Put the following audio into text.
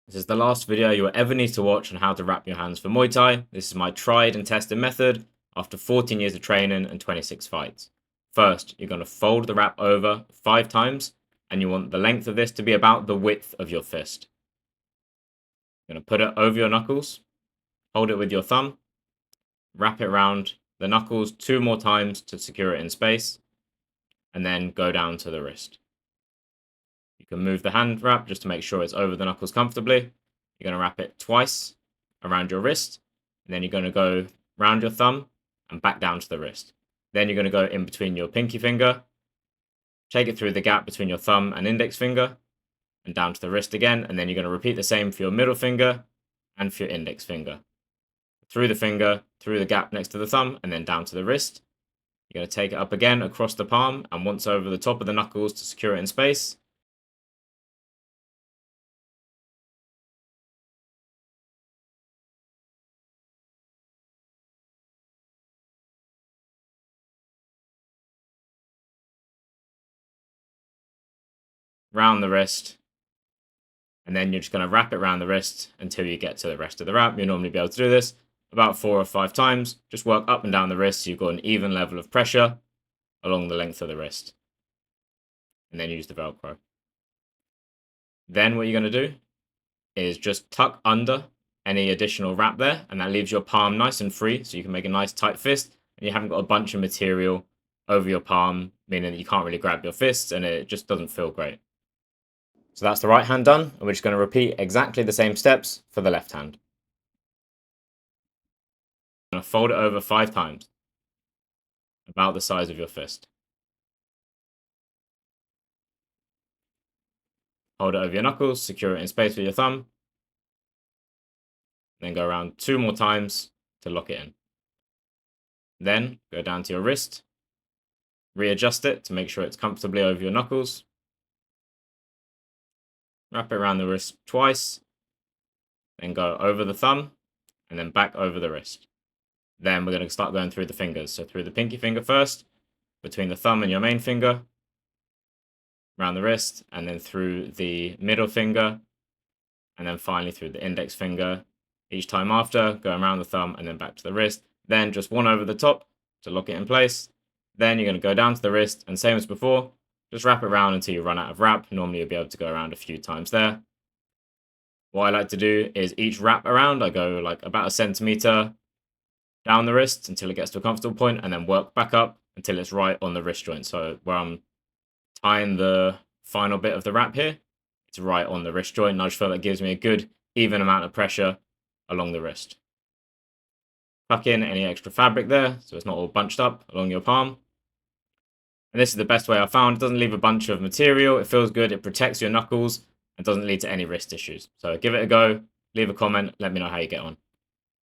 This is the last video you will ever need to watch on how to wrap your hands for Muay Thai. This is my tried and tested method after 14 years of training and 26 fights. First, you're going to fold the wrap over 5 times, and you want the length of this to be about the width of your fist. You're going to put it over your knuckles, hold it with your thumb, wrap it around the knuckles 2 more times to secure it in space, and then go down to the wrist. You can move the hand wrap just to make sure it's over the knuckles comfortably. You're going to wrap it twice around your wrist, and then you're going to go round your thumb and back down to the wrist. Then you're going to go in between your pinky finger, take it through the gap between your thumb and index finger, and down to the wrist again, and then you're going to repeat the same for your middle finger and for your index finger. Through the finger, through the gap next to the thumb, and then down to the wrist. You're going to take it up again across the palm, and once over the top of the knuckles to secure it in space. Round the wrist, and then you're just going to wrap it around the wrist until you get to the rest of the wrap. You'll normally be able to do this about 4 or 5 times. Just work up and down the wrist so you've got an even level of pressure along the length of the wrist, and then use the Velcro. Then what you're going to do is just tuck under any additional wrap there, and that leaves your palm nice and free so you can make a nice tight fist, and you haven't got a bunch of material over your palm, meaning that you can't really grab your fists and it just doesn't feel great. So that's the right hand done, and we're just going to repeat exactly the same steps for the left hand. I'm going to fold it over 5 times, about the size of your fist. Hold it over your knuckles, secure it in space with your thumb, then go around 2 more times to lock it in. Then go down to your wrist, readjust it to make sure it's comfortably over your knuckles. Wrap it around the wrist twice, then go over the thumb, and then back over the wrist. Then we're going to start going through the fingers. So through the pinky finger first, between the thumb and your main finger, around the wrist, and then through the middle finger, and then finally through the index finger. Each time after, go around the thumb and then back to the wrist. Then just one over the top to lock it in place. Then you're going to go down to the wrist, and same as before, just wrap it around until you run out of wrap. Normally you'll be able to go around a few times there. What I like to do is each wrap around, I go like about 1 centimeter down the wrist until it gets to a comfortable point, and then work back up until it's right on the wrist joint. So where I'm tying the final bit of the wrap here, it's right on the wrist joint, and I just feel that gives me a good even amount of pressure along the wrist. Tuck in any extra fabric there so it's not all bunched up along your palm. And this is the best way I found. It doesn't leave a bunch of material, it feels good, it protects your knuckles, and doesn't lead to any wrist issues. So give it a go, leave a comment, let me know how you get on.